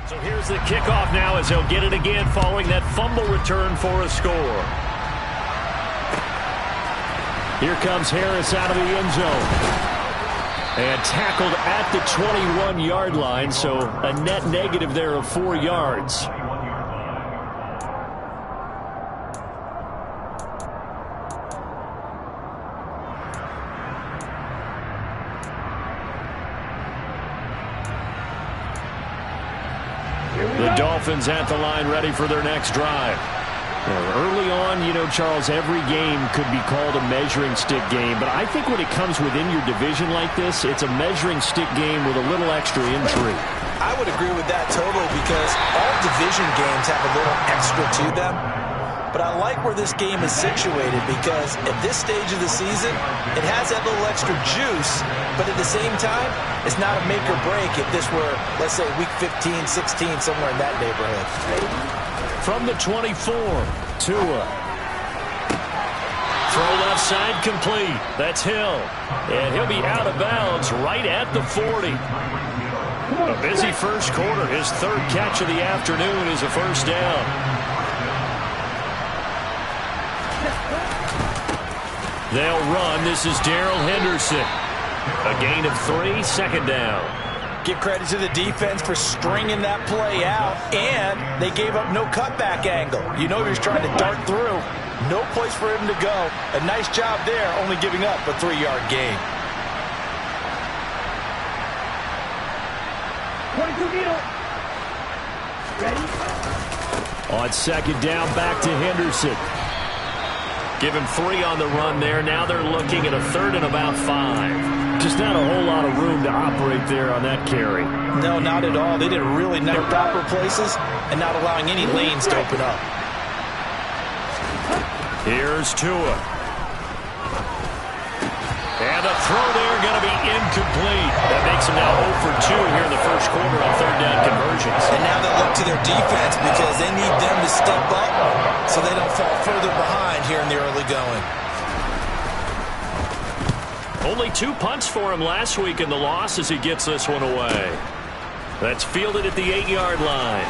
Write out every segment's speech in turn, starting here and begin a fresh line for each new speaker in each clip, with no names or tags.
So here's the kickoff now as he'll get it again following that fumble return for a score. Here comes Harris out of the end zone. And tackled at the 21-yard line, so a net negative there of 4 yards. The Dolphins at the line ready for their next drive. Early on, you know, Charles, every game could be called a measuring stick game. But I think when it comes within your division like this, it's a measuring stick game with a little extra intrigue.
I would agree with that totally because all division games have a little extra to them. But I like where this game is situated because at this stage of the season, it has that little extra juice. But at the same time, it's not a make or break if this were, let's say, week 15, 16, somewhere in that neighborhood.
From the 24, Tua. Throw left side complete. That's Hill. And he'll be out of bounds right at the 40. A busy first quarter. His third catch of the afternoon is a first down. They'll run. This is Darrell Henderson. A gain of 3, second down.
Give credit to the defense for stringing that play out, and they gave up no cutback angle. You know he was trying to dart through. No place for him to go. A nice job there, only giving up a 3-yard gain.
On second down, back to Henderson. Give him 3 on the run there. Now they're looking at a third and about 5. Just not a whole lot of room to operate there on that carry.
No, not at all. They did really nice proper places and not allowing any lanes to open up.
Here's Tua. And a throw there going to be incomplete. That makes them now 0 for 2 here in the first quarter on third down conversions.
And now they look to their defense because they need them to step up so they don't fall further behind here in the early going.
Only 2 punts for him last week in the loss as he gets this one away. That's fielded at the 8-yard line.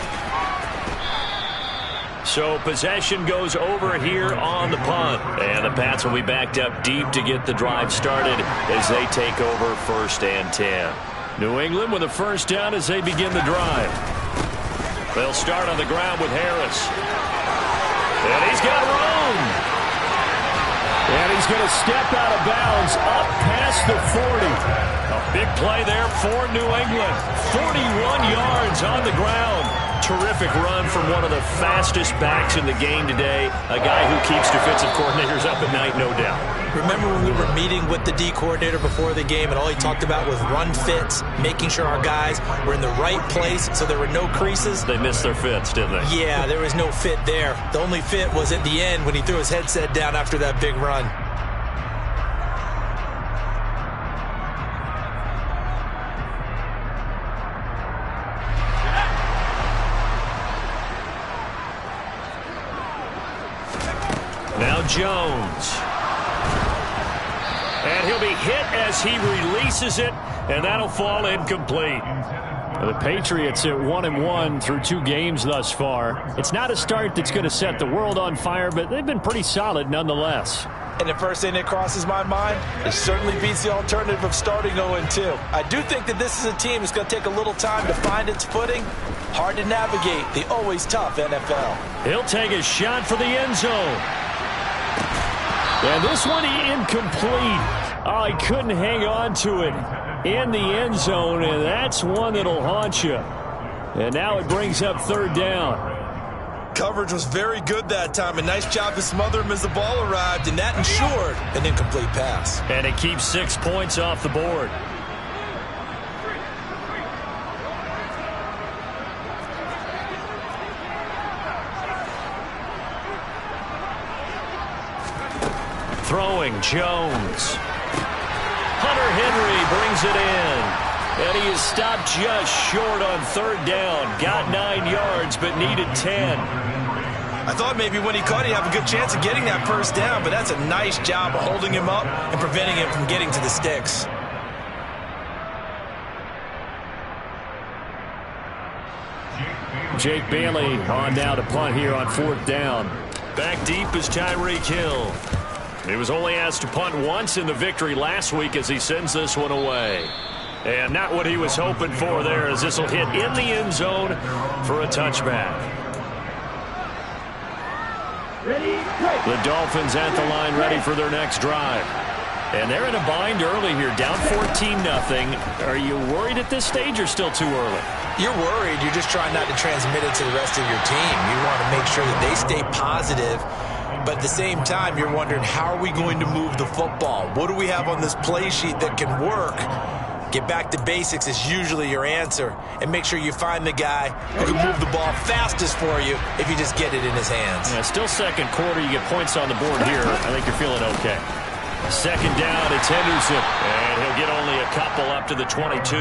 So possession goes over here on the punt. And the Pats will be backed up deep to get the drive started as they take over 1st and 10. New England with a first down as they begin the drive. They'll start on the ground with Harris. And he's got room. And he's going to step out of bounds up past the 40. A big play there for New England. 41 yards on the ground. Terrific run from one of the fastest backs in the game today. A guy who keeps defensive coordinators up at night, no doubt.
Remember when we were meeting with the D coordinator before the game and all he talked about was run fits, making sure our guys were in the right place so there were no creases?
They missed their fits, didn't they?
Yeah, there was no fit there. The only fit was at the end when he threw his headset down after that big run.
Now Jones. And he'll be hit as he releases it, and that'll fall incomplete. The Patriots at 1-1 through 2 games thus far. It's not a start that's going to set the world on fire, but they've been pretty solid nonetheless.
And the first thing that crosses my mind, it certainly beats the alternative of starting 0-2. I do think that this is a team that's going to take a little time to find its footing. Hard to navigate the always tough NFL.
He'll take a shot for the end zone. And this one incomplete. Oh, he couldn't hang on to it in the end zone, and that's one that'll haunt you. And now it brings up third down.
Coverage was very good that time. A nice job to smother him as the ball arrived, and that ensured an incomplete pass.
And it keeps 6 points off the board. Throwing, Jones. Hunter Henry brings it in. And he is stopped just short on third down. Got 9 yards, but needed 10.
I thought maybe when he caught it, he'd have a good chance of getting that first down, but that's a nice job of holding him up and preventing him from getting to the sticks.
Jake Bailey on now to punt here on 4th down. Back deep is Tyreek Hill. He was only asked to punt once in the victory last week as he sends this one away. And not what he was hoping for there, as this will hit in the end zone for a touchback. The Dolphins at the line ready for their next drive. And they're in a bind early here, down 14-0. Are you worried at this stage or still too early?
You're worried. You're just trying not to transmit it to the rest of your team. You want to make sure that they stay positive. But at the same time, you're wondering, how are we going to move the football? What do we have on this play sheet that can work? Get back to basics is usually your answer. And make sure you find the guy who can move the ball fastest for you if you just get it in his hands.
Yeah, still second quarter. You get points on the board here. I think you're feeling okay. Second down, it's Henderson. And he'll get only a couple up to the 22.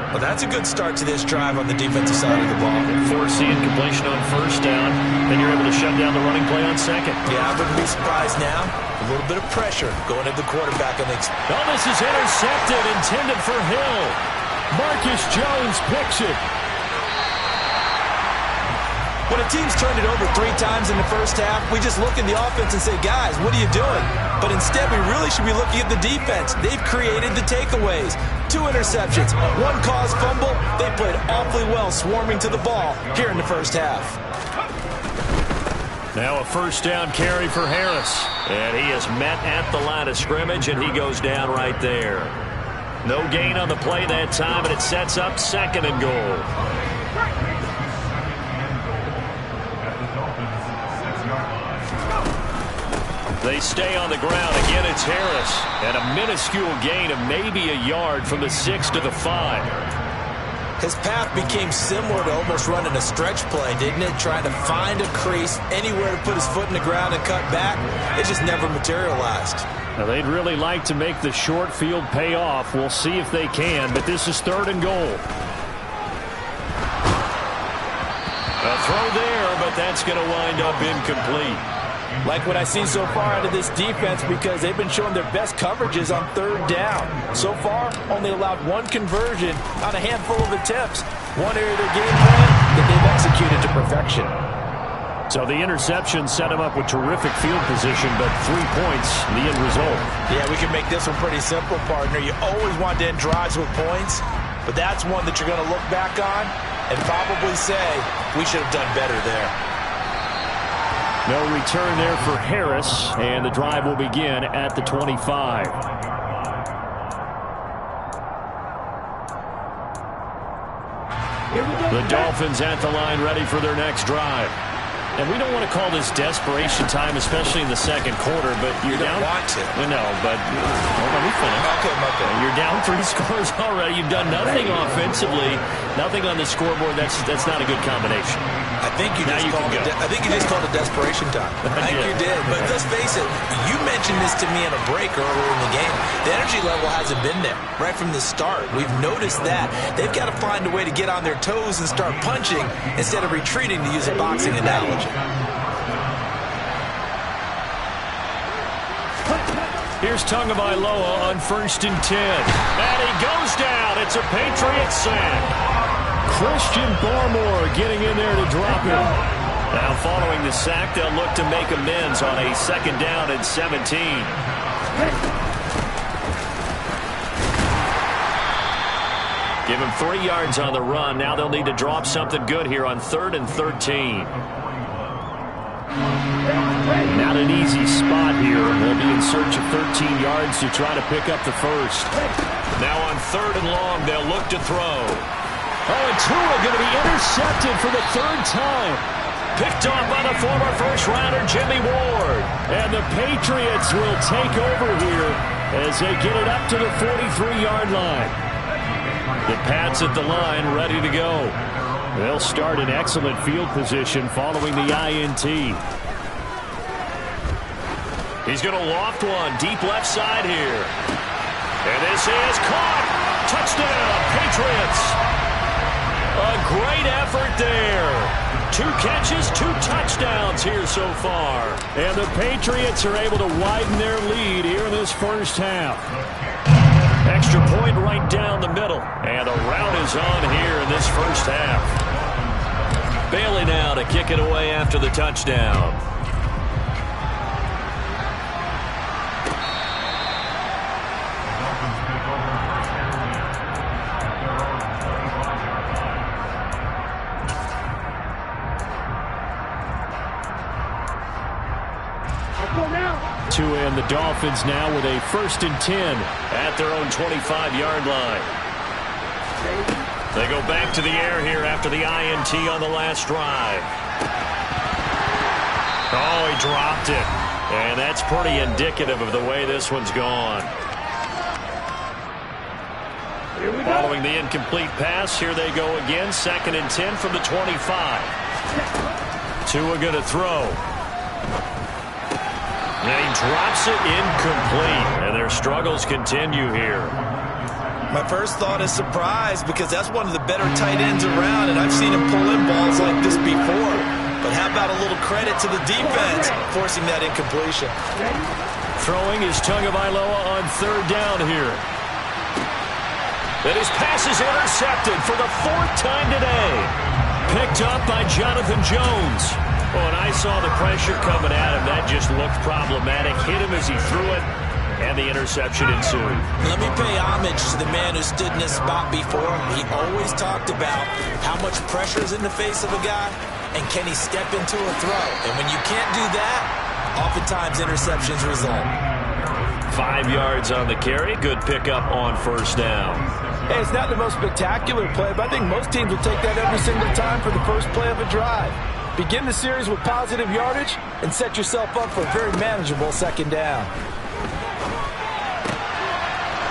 Well, that's a good start to this drive on the defensive side of the ball.
Forcing completion on 1st down. Then you're able to shut down the running play on 2nd.
Yeah, I wouldn't be surprised now. A little bit of pressure going at the quarterback.
Oh, this is intercepted, intended for Hill. Marcus Jones picks it.
When a team's turned it over 3 times in the first half, we just look in the offense and say, guys, what are you doing? But instead, we really should be looking at the defense. They've created the takeaways. 2 interceptions, 1 caused fumble. They played awfully well swarming to the ball here in the first half.
Now a 1st down carry for Harris. And he is met at the line of scrimmage, and he goes down right there. No gain on the play that time, and it sets up 2nd and goal. They stay on the ground. Again, it's Harris. And a minuscule gain of maybe a yard from the 6 to the 5.
His path became similar to almost running a stretch play, didn't it? Trying to find a crease, anywhere to put his foot in the ground and cut back. It just never materialized.
Now, they'd really like to make the short field pay off. We'll see if they can, but this is 3rd and goal. A throw there, but that's going to wind up incomplete.
Like what I've seen so far out of this defense, because they've been showing their best coverages on 3rd down. So far, only allowed 1 conversion on a handful of attempts. One area of their game plan that they've executed to perfection.
So the interception set him up with terrific field position, but 3 points, the end result.
Yeah, we can make this one pretty simple, partner. You always want to end drives with points, but that's one that you're going to look back on and probably say, we should have done better there.
No return there for Harris, and the drive will begin at the 25. The Dolphins at the line ready for their next drive. And we don't want to call this desperation time, especially in the 2nd quarter, but you're down.
You don't want to.
No, but hold on, let me finish.
Okay.
You're down 3 scores already. You've done nothing offensively, nothing on the scoreboard. That's not a good combination.
I think you just called it desperation time. I think you did. But let's face it, you mentioned this to me in a break earlier in the game. The energy level hasn't been there right from the start. We've noticed that. They've got to find a way to get on their toes and start punching instead of retreating, to use a boxing analogy.
Here's Tagovailoa on 1st and 10. And he goes down. It's a Patriots sack. Christian Barmore getting in there to drop him. Now following the sack, they'll look to make amends on a 2nd down and 17. Give him 3 yards on the run. Now they'll need to drop something good here on 3rd and 13. Not an easy spot here. They'll be in search of 13 yards to try to pick up the 1st. Now on 3rd and long, they'll look to throw. Oh, and Tua going to be intercepted for the 3rd time. Picked off by the former first-rounder Jimmy Ward. And the Patriots will take over here as they get it up to the 43-yard line. The Pats at the line ready to go. They'll start in excellent field position following the INT. He's going to loft one deep left side here. And this is caught. Touchdown, Patriots. A great effort there. 2 catches, 2 touchdowns here so far. And the Patriots are able to widen their lead here in this first half. Extra point right down the middle. And the rout is on here in this first half. Bailey now to kick it away after the touchdown. And the Dolphins now with a 1st and 10 at their own 25-yard line. They go back to the air here after the INT on the last drive. Oh, he dropped it. And that's pretty indicative of the way this one's gone. Following the incomplete pass, here they go again. 2nd and 10 from the 25. Tua going to throw. And he drops it incomplete, and their struggles continue here.
My first thought is surprise, because that's one of the better tight ends around, and I've seen him pull in balls like this before. But how about a little credit to the defense forcing that incompletion?
Throwing is Tagovailoa on 3rd down here. And his pass is intercepted for the 4th time today. Picked up by Jonathan Jones. Oh, and I saw the pressure coming at him. That just looked problematic. Hit him as he threw it, and the interception ensued.
Let me pay homage to the man who stood in this spot before. He always talked about how much pressure is in the face of a guy, and can he step into a throw. And when you can't do that, oftentimes interceptions result.
5 yards on the carry. Good pickup on 1st down.
Hey, it's not the most spectacular play, but I think most teams will take that every single time for the first play of a drive. Begin the series with positive yardage and set yourself up for a very manageable 2nd down.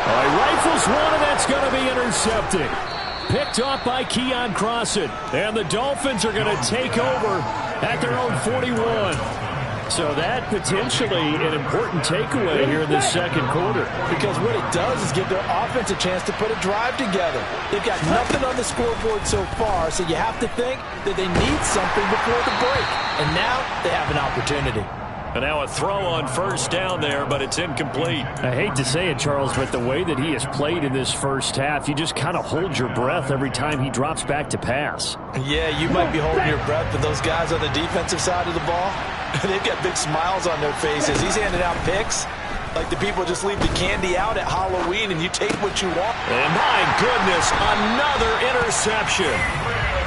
All right, rifles one, and that's going to be intercepted. Picked off by Keon Crossan. And the Dolphins are going to take over at their own 41. So that potentially an important takeaway here in this 2nd quarter.
Because what it does is give their offense a chance to put a drive together. They've got nothing on the scoreboard so far, so you have to think that they need something before the break. And now they have an opportunity.
And now a throw on 1st down there, but it's incomplete.
I hate to say it, Charles, but the way that he has played in this 1st half, you just kind of hold your breath every time he drops back to pass.
Yeah, you might be holding your breath, but those guys on the defensive side of the ball, they've got big smiles on their faces. He's handing out picks like the people just leave the candy out at Halloween and you take what you want.
And my goodness, another interception.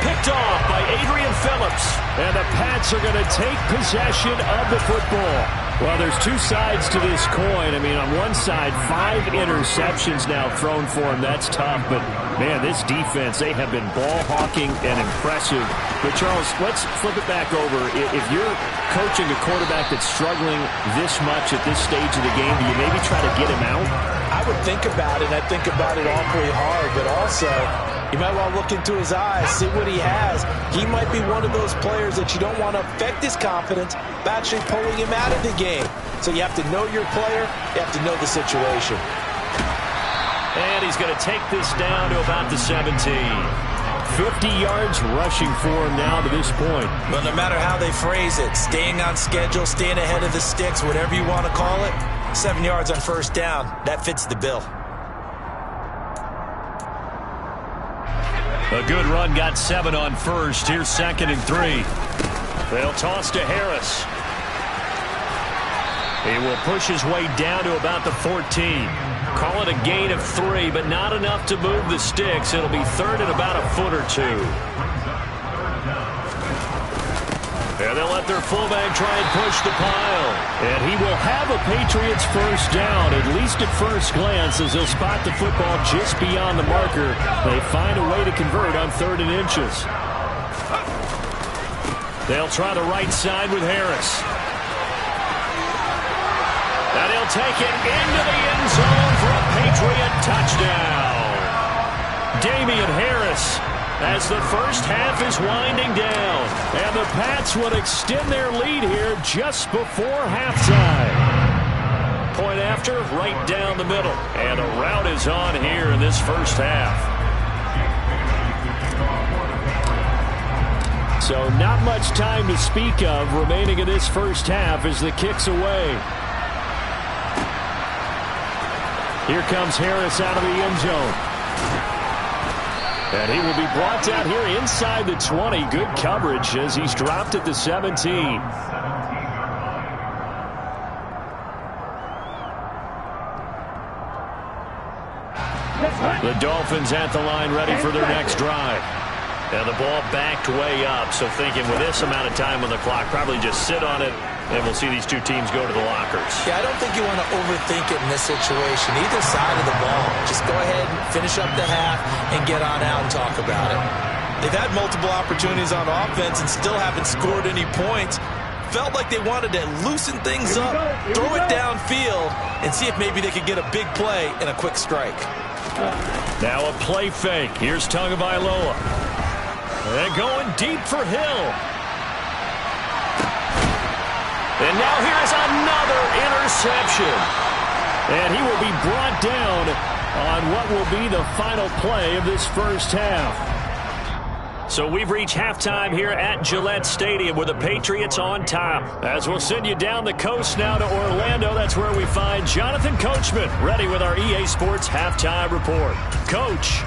Picked off by Adrian Phillips.
And the Pats are going to take possession of the football. Well, there's 2 sides to this coin. I mean, on one side, 5 interceptions now thrown for him. That's tough. But, man, this defense, they have been ball-hawking and impressive. But, Charles, let's flip it back over. If you're coaching a quarterback that's struggling this much at this stage of the game, do you maybe try to get him out?
I would think about it. I think about it awfully hard. But also, you might want to look into his eyes, see what he has. He might be one of those players that you don't want to affect his confidence by actually pulling him out of the game. So you have to know your player. You have to know the situation.
And he's going to take this down to about the 17.
50 yards rushing for him now to this point.
But no matter how they phrase it, staying on schedule, staying ahead of the sticks, whatever you want to call it, 7 yards on 1st down, that fits the bill.
A good run got 7 on 1st. Here's 2nd and 3. They'll toss to Harris. He will push his way down to about the 14. Call it a gain of 3, but not enough to move the sticks. It'll be 3rd and about a foot or 2. And they'll let their fullback try and push the pile.
And he will have a Patriots 1st down, at least at first glance, as they'll spot the football just beyond the marker. They find a way to convert on 3rd and inches.
They'll try the right side with Harris. And he'll take it into the end zone for a Patriot touchdown. Damian Harris, as the 1st half is winding down. And the Pats would extend their lead here just before halftime. Point after, right down the middle. And a rout is on here in this 1st half.
So not much time to speak of remaining in this 1st half as the kick's away. Here comes Harris out of the end zone. And he will be brought down here inside the 20. Good coverage as he's dropped at the 17. The Dolphins at the line ready for their next drive. And the ball backed way up, so thinking with this amount of time on the clock, probably just sit on it, and we'll see these two teams go to the lockers.
Yeah, I don't think you want to overthink it in this situation. Either side of the ball. Just go ahead and finish up the half and get on out and talk about it. They've had multiple opportunities on offense and still haven't scored any points. Felt like they wanted to loosen things up, throw it downfield, and see if maybe they could get a big play and a quick strike.
Now a play fake. Here's Tagovailoa. And going deep for Hill. And now here's another interception. And he will be brought down on what will be the final play of this first half. So we've reached halftime here at Gillette Stadium with the Patriots on top. As we'll send you down the coast now to Orlando, that's where we find Jonathan Coachman ready with our EA Sports Halftime Report. Coach.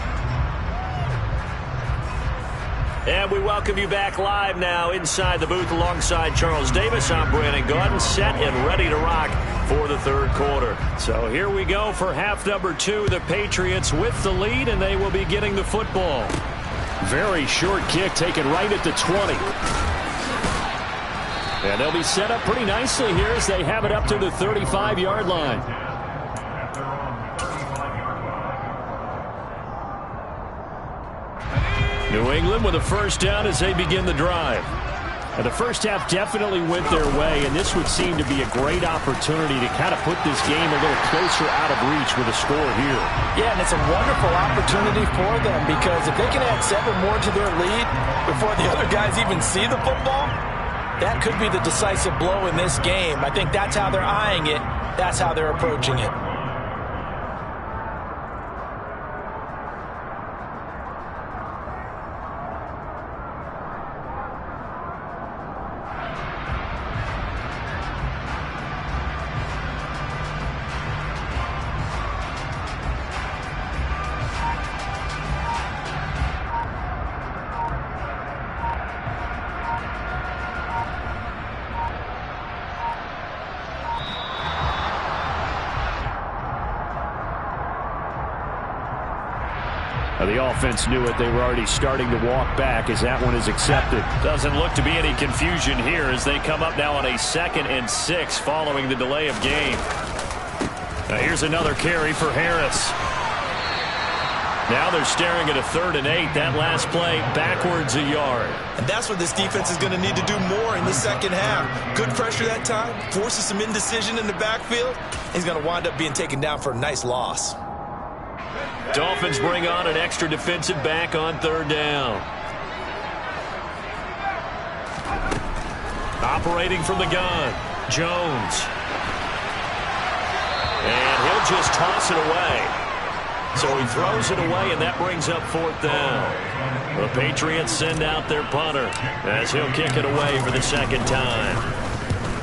And we welcome you back live now inside the booth alongside Charles Davis. I'm Brandon Gaudin, set and ready to rock for the third quarter. So here we go for half number 2. The Patriots with the lead, and they will be getting the football. Very short kick taken right at the 20. And they'll be set up pretty nicely here as they have it up to the 35-yard line. New England with a first down as they begin the drive. And the first half definitely went their way, and this would seem to be a great opportunity to kind of put this game a little closer out of reach with a score here.
Yeah, and it's a wonderful opportunity for them because if they can add 7 more to their lead before the other guys even see the football, that could be the decisive blow in this game. I think that's how they're eyeing it. That's how they're approaching it.
The offense knew it. They were already starting to walk back as that one is accepted.
Doesn't look to be any confusion here as they come up now on a 2nd and 6 following the delay of game. Now here's another carry for Harris. Now they're staring at a 3rd and 8. That last play backwards a yard.
And that's what this defense is going to need to do more in the second half. Good pressure that time, forces some indecision in the backfield. He's going to wind up being taken down for a nice loss.
Dolphins bring on an extra defensive back on 3rd down. Operating from the gun, Jones. And he'll just toss it away. So he throws it away, and that brings up 4th down. The Patriots send out their punter as he'll kick it away for the 2nd time.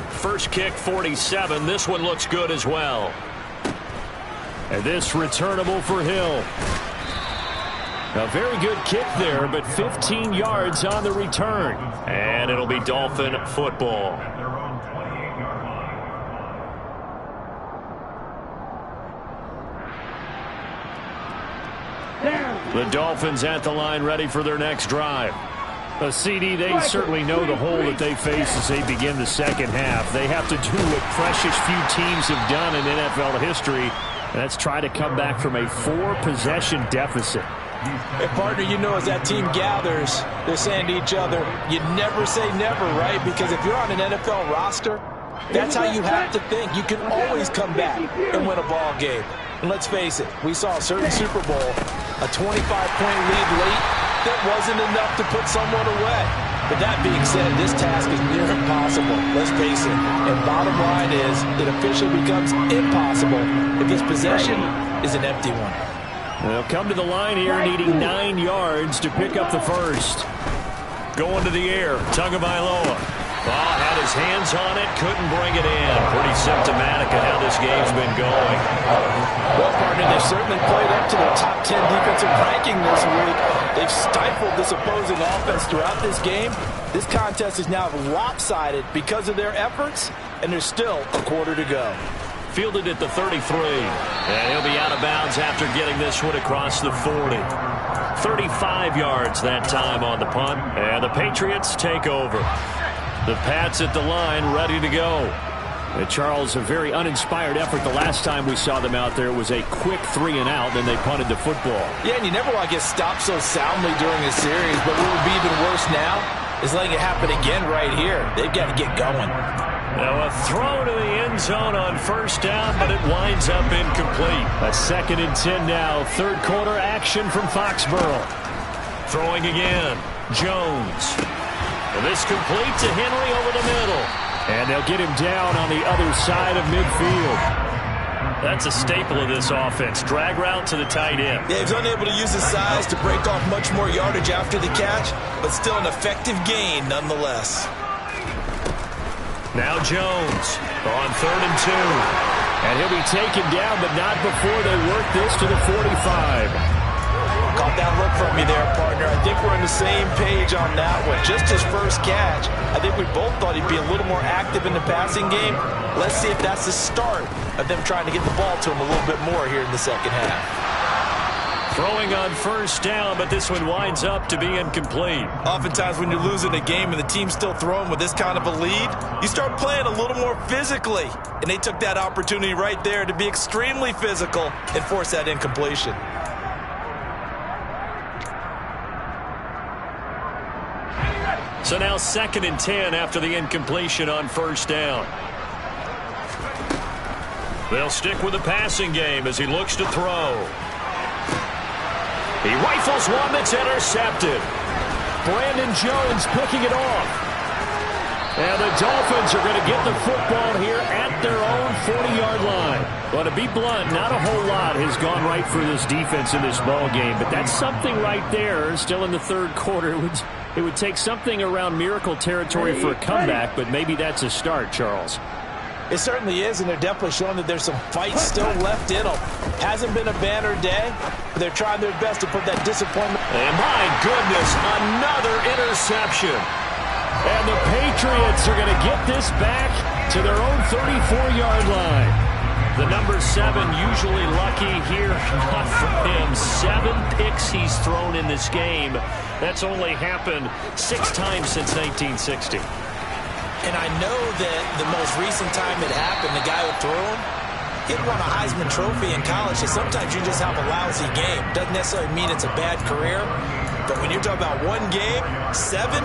First kick, 47. This one looks good as well.
And this returnable for Hill. A very good kick there, but 15 yards on the return.
And it'll be Dolphin football.
The Dolphins at the line ready for their next drive. A CD, they certainly know the hole that they face as they begin the second half. They have to do what precious few teams have done in NFL history. That's try to come back from a 4-possession deficit.
Hey, partner, you know as that team gathers, they're saying to each other, you never say never, right? Because if you're on an NFL roster, that's how you have to think. You can always come back and win a ball game. And let's face it, we saw a certain Super Bowl, a 25-point lead late, that wasn't enough to put someone away. But that being said, this task is near impossible. Let's face it. And bottom line is, it officially becomes impossible if this possession is an empty one.
They'll come to the line here needing 9 yards to pick up the first.
Going to the air, Tagovailoa. Oh, had his hands on it, couldn't bring it in. Pretty symptomatic of how this game's been going.
Well, partner, they've certainly played up to their top 10 defensive ranking this week. They've stifled this opposing offense throughout this game. This contest is now lopsided because of their efforts, and there's still a quarter to go.
Fielded at the 33, and he'll be out of bounds after getting this one across the 40. 35 yards that time on the punt, and the Patriots take over. The Pats at the line, ready to go.
And Charles, a very uninspired effort the last time we saw them out there. It was a quick 3 and out, then they punted the football.
Yeah, and you never want to get stopped so soundly during a series, but what would be even worse now is letting it happen again right here. They've got to get going.
Now a throw to the end zone on first down, but it winds up incomplete.
A 2nd and 10 now. Third quarter action from Foxborough.
Throwing again. Jones. And this complete to Henry over the middle.
And they'll get him down on the other side of midfield.
That's a staple of this offense. Drag route to the tight end.
Yeah, he's unable to use his size to break off much more yardage after the catch, but still an effective gain nonetheless.
Now Jones on 3rd and 2.
And he'll be taken down, but not before they work this to the 45.
Caught that look from you there, partner. I think we're on the same page on that one. Just his first catch, I think we both thought he'd be a little more active in the passing game. Let's see if that's the start of them trying to get the ball to him a little bit more here in the second half.
Throwing on first down, but this one winds up to be incomplete.
Oftentimes when you're losing a game and the team's still throwing with this kind of a lead, you start playing a little more physically. And they took that opportunity right there to be extremely physical and force that incompletion.
So now 2nd and 10 after the incompletion on first down. They'll stick with the passing game as he looks to throw. He rifles one that's intercepted.
Brandon Jones picking it off. And the Dolphins are going to get the football here at their own 40-yard line. Well, to be blunt, not a whole lot has gone right for this defense in this ball game, but that's something right there. Still in the third quarter, it would take something around miracle territory for a comeback, but maybe that's a start, Charles.
It certainly is, and they're definitely showing that there's some fight still left in them. Hasn't been a banner day, but they're trying their best to put that disappointment.
And my goodness, another interception.
And the Patriots are going to get this back to their own 34-yard line.
The number 7 usually lucky here. Not for him. 7 picks he's thrown in this game. That's only happened 6 times since 1960.
And I know that the most recent time it happened, the guy who threw him, he won a Heisman Trophy in college. So sometimes you just have a lousy game. Doesn't necessarily mean it's a bad career. But when you're talking about one game, 7,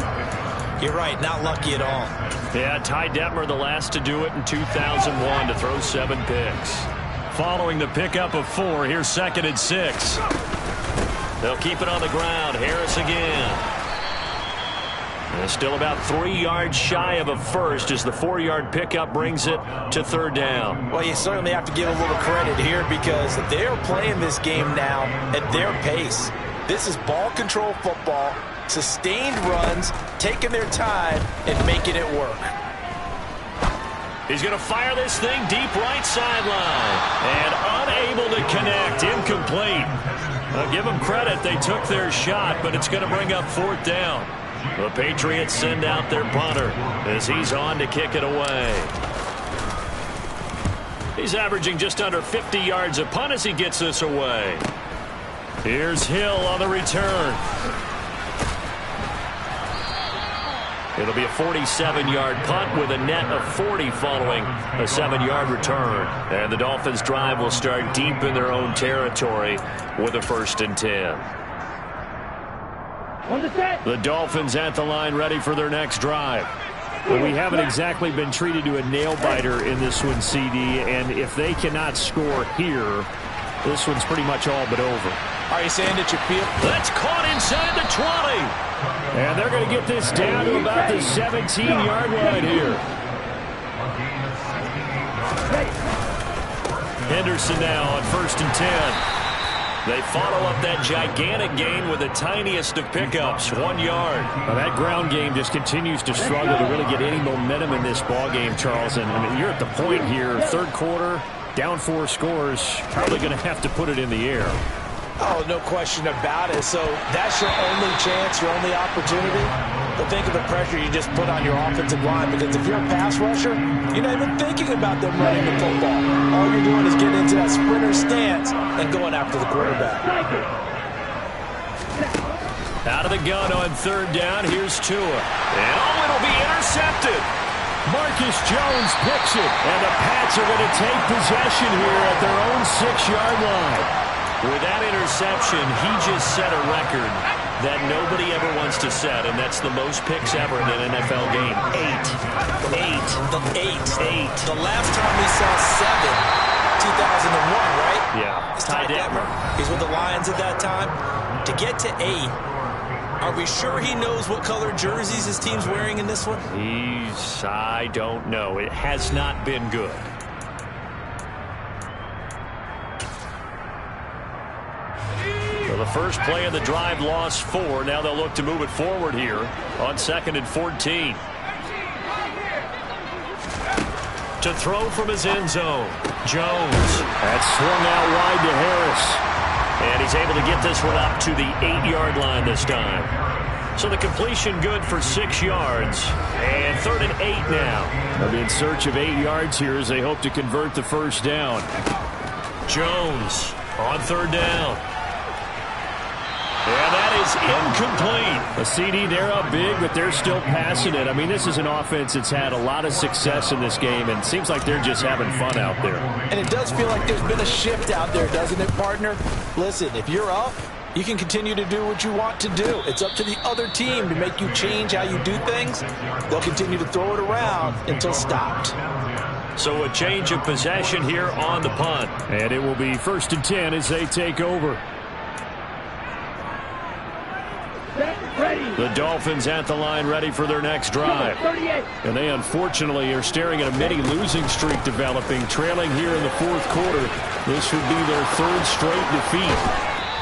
you're right, not lucky at all.
Yeah, Ty Detmer the last to do it in 2001 to throw 7 picks. Following the pickup of 4, here's 2nd and 6. They'll keep it on the ground. Harris again. And still about 3 yards shy of a first as the 4-yard pickup brings it to 3rd down.
Well, you certainly have to give a little credit here because they're playing this game now at their pace. This is ball control football, sustained runs, taking their time and making it work.
He's going to fire this thing deep right sideline. And unable to connect. Incomplete. I'll give them credit. They took their shot, but it's going to bring up 4th down. The Patriots send out their punter as he's on to kick it away. He's averaging just under 50 yards a punt as he gets this away. Here's Hill on the return. It'll be a 47-yard punt with a net of 40 following a 7-yard return. And the Dolphins' drive will start deep in their own territory with a 1st and 10. The Dolphins at the line ready for their next drive.
Well, we haven't exactly been treated to a nail-biter in this one, CD, and if they cannot score here, this one's pretty much all but over.
Are you saying that you feel?
That's caught inside the 20.
And they're going to get this down to about the 17-yard line here.
Henderson now on 1st and 10. They follow up that gigantic gain with the tiniest of pickups, 1 yard.
Well, that ground game just continues to struggle to really get any momentum in this ball game, Charles. And I mean, you're at the point here, third quarter, down 4 scores, probably going to have to put it in the air.
Oh, no question about it. So that's your only chance, your only opportunity. But think of the pressure you just put on your offensive line, because if you're a pass rusher, you're not even thinking about them running the football. All you're doing is getting into that sprinter stance and going after the quarterback.
Out of the gun on third down, here's Tua. And it'll be intercepted.
Marcus Jones picks it, and the Pats are going to take possession here at their own 6-yard line.
With that interception, he just set a record that nobody ever wants to set, and that's the most picks ever in an NFL game. 8.
The last time we saw 7, 2001, right?
Yeah.
It's Ty Detmer. He's with the Lions at that time. To get to 8, are we sure he knows what color jerseys his team's wearing in this one?
I don't know. It has not been good. The first play of the drive lost 4. Now they'll look to move it forward here on 2nd and 14. To throw from his end zone, Jones.
That's swung out wide to Harris.
And he's able to get this one up to the 8-yard line this time. So the completion good for 6 yards. And 3rd and 8 now.
They'll be in search of 8 yards here as they hope to convert the first down.
Jones on 3rd down. And that is incomplete.
A CD, they're up big, but they're still passing it. I mean, this is an offense that's had a lot of success in this game, and it seems like they're just having fun out there.
And it does feel like there's been a shift out there, doesn't it, partner? Listen, if you're up, you can continue to do what you want to do. It's up to the other team to make you change how you do things. They'll continue to throw it around until stopped.
So a change of possession here on the punt.
And it will be 1st and 10 as they take over.
The Dolphins at the line ready for their next drive.
And they unfortunately are staring at a mini losing streak developing, trailing here in the 4th quarter. This would be their 3rd straight defeat.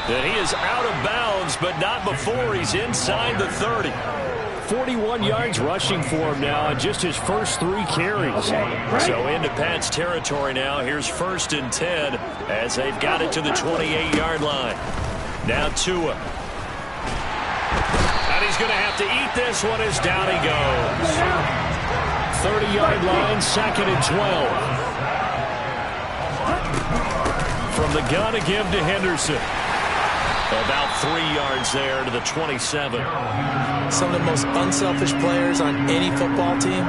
And he is out of bounds, but not before he's inside the 30.
41 yards rushing for him now on just his first 3 carries.
So into Pat's territory now. Here's 1st and 10 as they've got it to the 28-yard line. Now Tua. And he's going to have to eat this one as down he goes.
30-yard line, 2nd and 12.
From the gun to give to Henderson. About 3 yards there to the 27.
Some of the most unselfish players on any football team,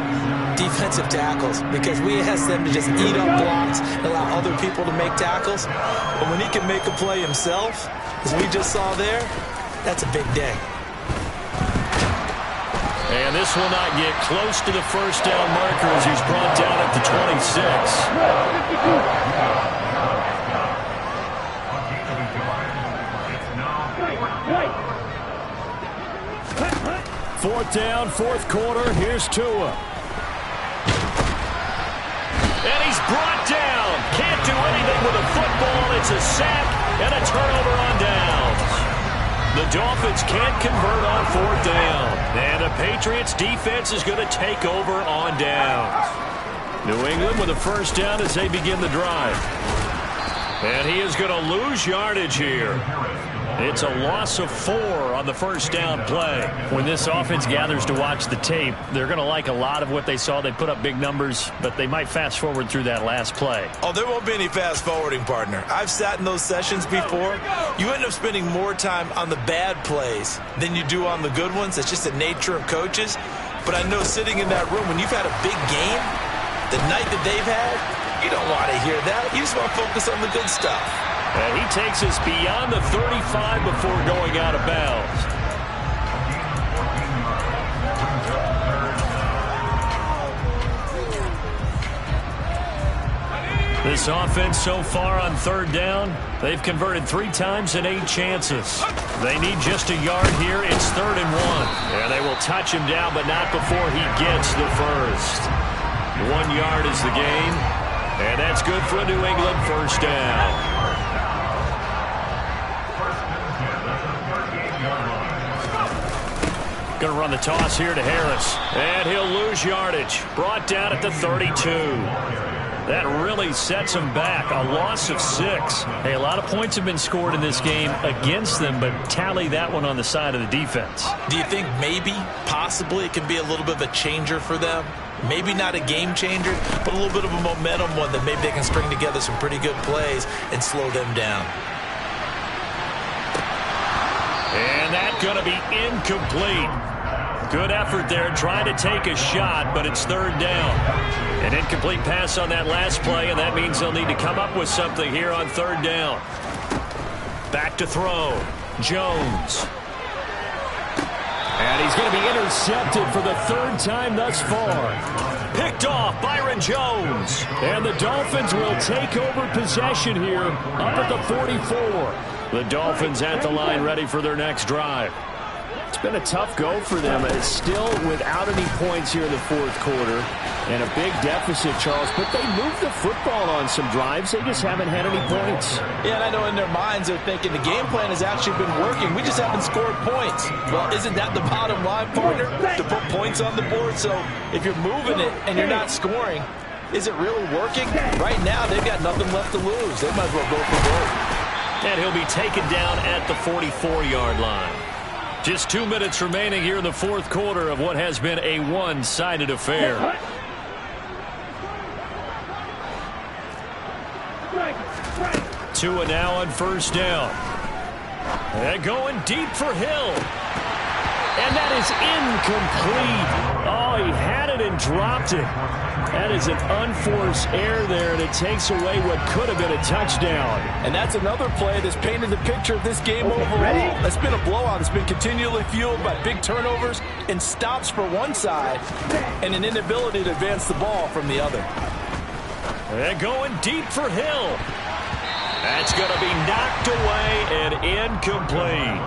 defensive tackles, because we ask them to just eat up blocks and allow other people to make tackles. But when he can make a play himself, as we just saw there, that's a big day.
And this will not get close to the first down marker as he's brought down at the 26.
4th down, 4th quarter. Here's Tua.
And he's brought down. Can't do anything with a football. It's a sack and a turnover on downs. The Dolphins can't convert on 4th down. And the Patriots defense is going to take over on downs. New England with a first down as they begin the drive. And he is going to lose yardage here. It's a loss of 4 on the first down play.
When this offense gathers to watch the tape, they're going to like a lot of what they saw. They put up big numbers, but they might fast forward through that last play.
Oh, there won't be any fast forwarding, partner. I've sat in those sessions before. You end up spending more time on the bad plays than you do on the good ones. It's just the nature of coaches. But I know sitting in that room, when you've had a big game, the night that they've had, you don't want to hear that. You just want to focus on the good stuff.
And he takes us beyond the 35 before going out of bounds. This offense so far on 3rd down, they've converted 3 times in 8 chances. They need just a yard here. It's 3rd and 1. And they will touch him down, but not before he gets the first. 1 yard is the gain. And that's good for a New England first down. Going to run the toss here to Harris. And he'll lose yardage. Brought down at the 32. That really sets them back. A loss of 6. Hey, a lot of points have been scored in this game against them, but tally that one on the side of the defense.
Do you think maybe, possibly, it can be a little bit of a changer for them? Maybe not a game changer, but a little bit of a momentum one that maybe they can string together some pretty good plays and slow them down.
And that's going to be incomplete. Good effort there, trying to take a shot, but it's third down. An incomplete pass on that last play, and that means they'll need to come up with something here on third down. Back to throw. Jones.
And he's going to be intercepted for the third time thus far.
Picked off, Byron Jones.
And the Dolphins will take over possession here up at the 44.
The Dolphins at the line ready for their next drive.
It's been a tough go for them. It's still without any points here in the fourth quarter. And a big deficit, Charles. But they moved the football on some drives. They just haven't had any points.
Yeah, and I know in their minds they're thinking the game plan has actually been working. We just haven't scored points. Well, isn't that the bottom line, partner? To put points on the board. So if you're moving it and you're not scoring, is it really working? Right now, they've got nothing left to lose. They might as well go for gold.
And he'll be taken down at the 44-yard line. Just 2 minutes remaining here in the fourth quarter of what has been a one-sided affair. Tua now on first down. And going deep for Hill. And that is incomplete. Oh, he had it and dropped it. That is an unforced error there, and it takes away what could have been a touchdown.
And that's another play that's painted the picture of this game overall. It's been a blowout. It's been continually fueled by big turnovers and stops for one side and an inability to advance the ball from the other.
And going deep for Hill. That's going to be knocked away and incomplete.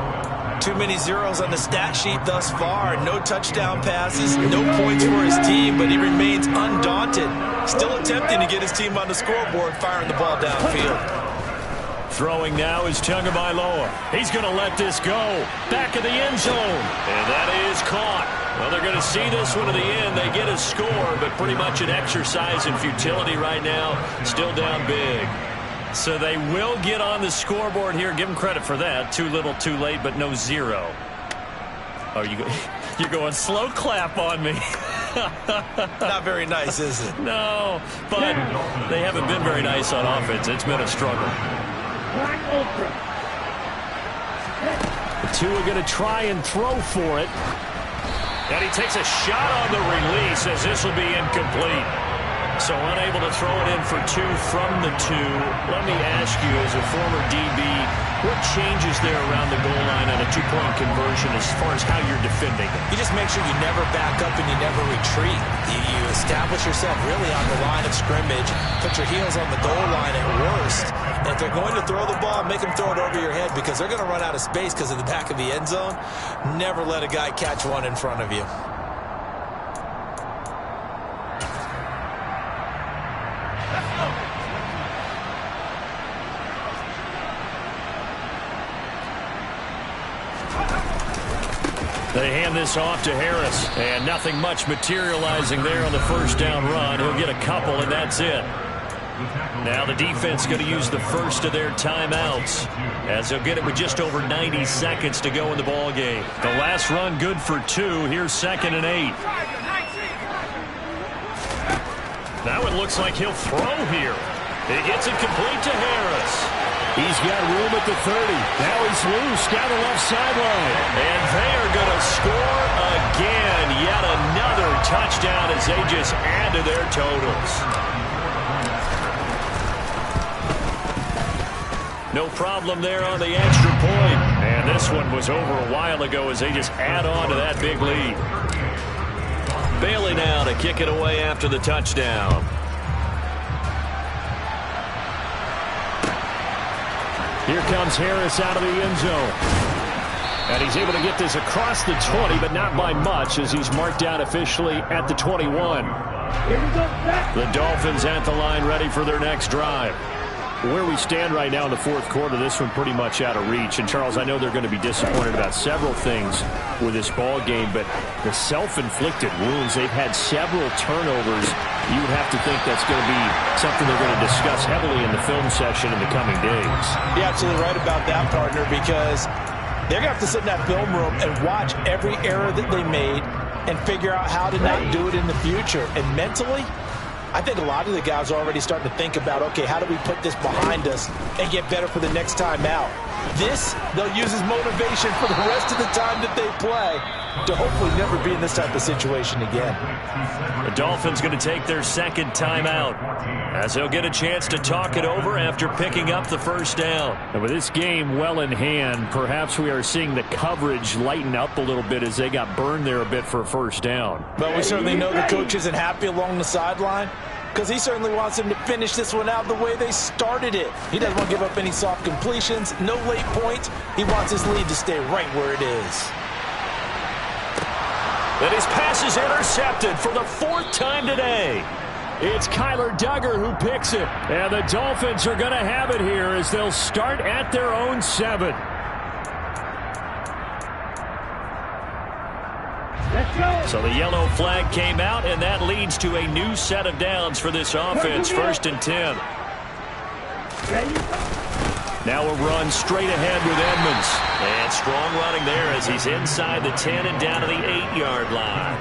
Too many zeros on the stat sheet thus far. No touchdown passes, no points for his team, but he remains undaunted. Still attempting to get his team on the scoreboard, firing the ball downfield.
Throwing now is Tagovailoa. He's going to let this go. Back of the end zone. And that is caught. Well, they're going to see this one to the end. They get a score, but pretty much an exercise in futility right now. Still down big. So they will get on the scoreboard here. Give them credit for that. Too little, too late, but no zero. Oh, you're going slow clap on me.
Not very nice, is it?
No, but they haven't been very nice on offense. It's been a struggle.
The two are going to try and throw for it.
And he takes a shot on the release as this will be incomplete. So unable to throw it in for 2 from the 2. Let me ask you, as a former DB, what changes there around the goal line on a 2-point conversion as far as how you're defending it?
You just make sure you never back up and you never retreat. You establish yourself really on the line of scrimmage, put your heels on the goal line at worst. And if they're going to throw the ball, make them throw it over your head because they're going to run out of space because of the back of the end zone. Never let a guy catch one in front of you.
They hand this off to Harris, and nothing much materializing there on the first down run. He'll get a couple, and that's it. Now the defense going to use the first of their timeouts, as they'll get it with just over 90 seconds to go in the ball game. The last run good for 2. Here's 2nd and 8. Now it looks like he'll throw here. He gets it complete to Harris.
He's got room at the 30. Now he's loose down the left sideline.
And they are going to score again. Yet another touchdown as they just add to their totals. No problem there on the extra point. And this one was over a while ago as they just add on to that big lead. Bailey now to kick it away after the touchdown.
Here comes Harris out of the end zone. And he's able to get this across the 20, but not by much as he's marked down officially at the 21.
The Dolphins at the line ready for their next drive.
Where we stand right now in the fourth quarter, this one pretty much out of reach. And, Charles, I know they're going to be disappointed about several things with this ball game, but the self-inflicted wounds, they've had several turnovers. You would have to think that's going to be something they're going to discuss heavily in the film session in the coming days.
You're absolutely right about that, partner, because they're going to have to sit in that film room and watch every error that they made and figure out how to not do it in the future. And mentally, I think a lot of the guys are already starting to think about, okay, how do we put this behind us and get better for the next time out? This, they'll use as motivation for the rest of the time that they play to hopefully never be in this type of situation again.
The Dolphins going to take their second timeout as they'll get a chance to talk it over after picking up the first down.
And with this game well in hand, perhaps we are seeing the coverage lighten up a little bit as they got burned there a bit for a first down.
But we certainly know the coach isn't happy along the sideline, because he certainly wants them to finish this one out the way they started it. He doesn't want to give up any soft completions, no late points. He wants his lead to stay right where it is.
And his pass is intercepted for the fourth time today.
It's Kyler Duggar who picks it. And the Dolphins are going to have it here as they'll start at their own 7.
So the yellow flag came out, and that leads to a new set of downs for this offense. 1st and 10. Now a run straight ahead with Edmonds. And strong running there as he's inside the 10 and down to the 8-yard line.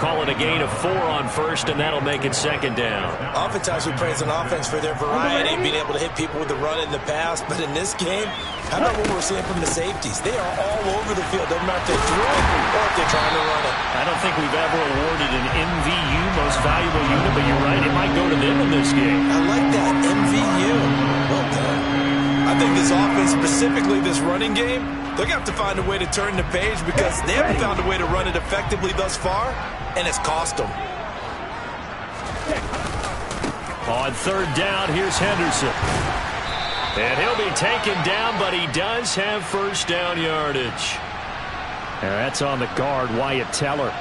Call it a gain of 4 on 1st, and that'll make it 2nd down.
Oftentimes we praise an offense for their variety, being able to hit people with the run in the pass. But in this game, how about what we're seeing from the safeties? They are all over the field. Doesn't matter if they threw it or if they're trying to run it.
I don't think we've ever awarded an MVU, most valuable unit, but you're right, it might go to them in this game.
I like that, MVU. Well done. I think this offense, specifically this running game, they're going to have to find a way to turn the page because they haven't found a way to run it effectively thus far, and it's cost them.
On 3rd down, here's Henderson. And he'll be taken down, but he does have first down yardage.
And that's on the guard, Wyatt Teller.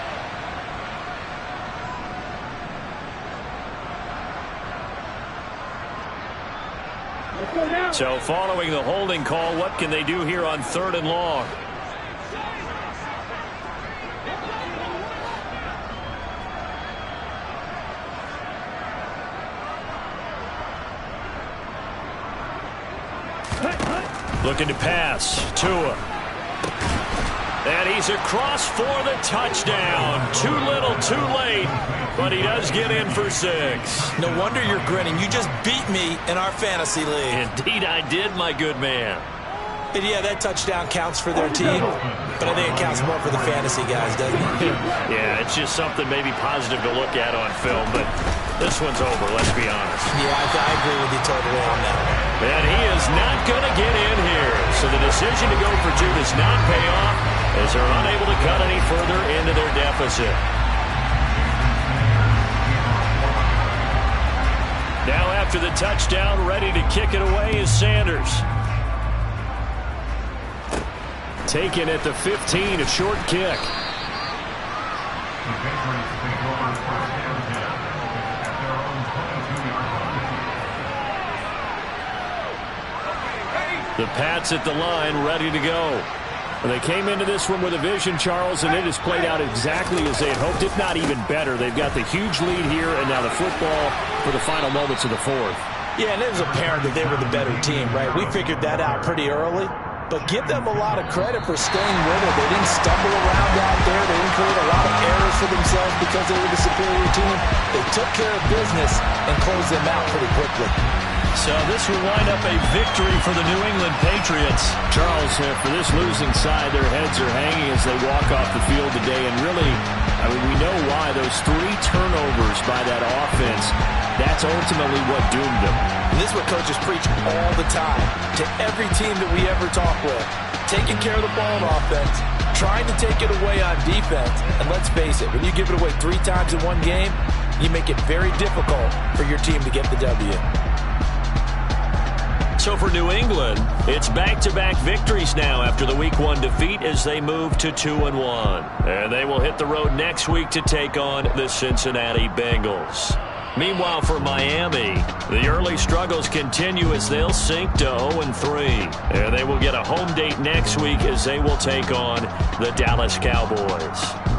So following the holding call, what can they do here on 3rd and long? Looking to pass. Tua. And he's across for the touchdown. Too little, too late. But he does get in for 6.
No wonder you're grinning. You just beat me in our fantasy league.
Indeed I did, my good man.
And yeah, that touchdown counts for their team, but I think it counts more for the fantasy guys, doesn't it?
Yeah, it's just something maybe positive to look at on film, but this one's over, let's be honest.
Yeah, I agree with you totally on that.
And he is not going to get in here. So the decision to go for 2 does not pay off as they're unable to cut any further into their deficit. Now after the touchdown, ready to kick it away is Sanders.
Taken at the 15, a short kick.
The Pats at the line, ready to go.
Well, they came into this one with a vision, Charles, and it has played out exactly as they had hoped, if not even better. They've got the huge lead here, and now the football for the final moments of the 4th.
Yeah, and it was apparent that they were the better team, right? We figured that out pretty early. But give them a lot of credit for staying with it. They didn't stumble around out there. They didn't create a lot of errors for themselves because they were the superior team. They took care of business and closed them out pretty quickly.
So this will wind up a victory for the New England Patriots.
Charles, for this losing side, their heads are hanging as they walk off the field today. And really, I mean, we know why. Those 3 turnovers by that offense, that's ultimately what doomed them.
And this is what coaches preach all the time to every team that we ever talk with. Taking care of the ball on offense, trying to take it away on defense. And let's face it, when you give it away 3 times in one game, you make it very difficult for your team to get the W.
So for New England, it's back-to-back victories now after the Week 1 defeat as they move to 2-1. And they will hit the road next week to take on the Cincinnati Bengals. Meanwhile, for Miami, the early struggles continue as they'll sink to 0-3. And they will get a home date next week as they will take on the Dallas Cowboys.